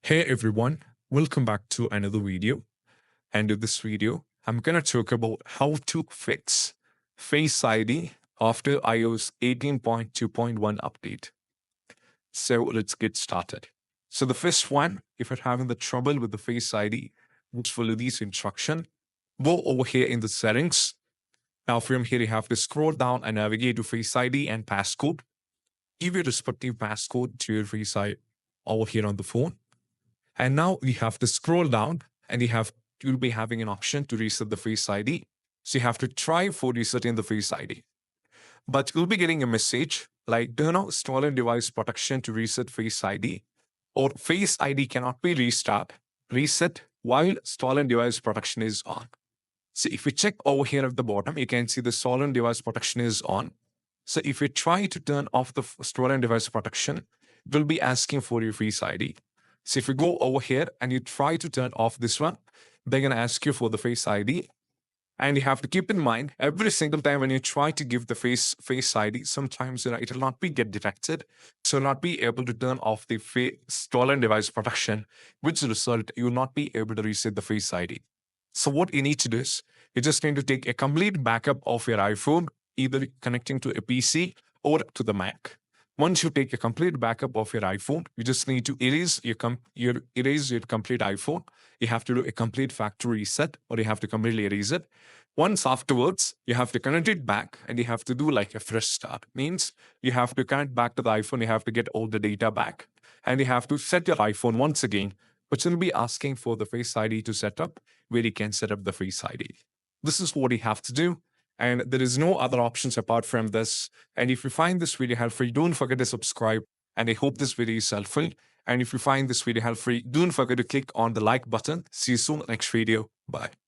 Hey everyone, welcome back to another video. And in this video, I'm gonna talk about how to fix Face ID after iOS 18.2.1 update. So let's get started. So the first one, if you're having the trouble with the Face ID, just follow these instruction. Go over here in the settings. Now from here, you have to scroll down and navigate to Face ID and passcode. Give your respective passcode to your Face ID over here on the phone. And now you have to scroll down and you'll be having an option to reset the Face ID. So you have to try for resetting the Face ID. But you'll be getting a message like, do not stolen device protection to reset Face ID, or Face ID cannot be reset while stolen device protection is on. So if you check over here at the bottom, you can see the stolen device protection is on. So if you try to turn off the stolen device protection, it will be asking for your Face ID. So if you go over here and you try to turn off this one, they're going to ask you for the Face ID. And you have to keep in mind, every single time when you try to give the face ID, sometimes it will not be get detected. So not be able to turn off the stolen device protection, which result you will not be able to reset the Face ID. So what you need to do is, you just need to take a complete backup of your iPhone, either connecting to a PC or to the Mac. Once you take a complete backup of your iPhone, you just need to erase your complete iPhone. You have to do a complete factory reset, or you have to completely erase it. Once afterwards, you have to connect it back and you have to do like a fresh start. Means you have to connect back to the iPhone, you have to get all the data back, and you have to set your iPhone once again, which will be asking for the Face ID to set up, where you can set up the Face ID. This is what you have to do. And there is no other options apart from this. And if you find this video helpful, don't forget to subscribe. And I hope this video is helpful. And if you find this video helpful, don't forget to click on the like button. See you soon next video. Bye.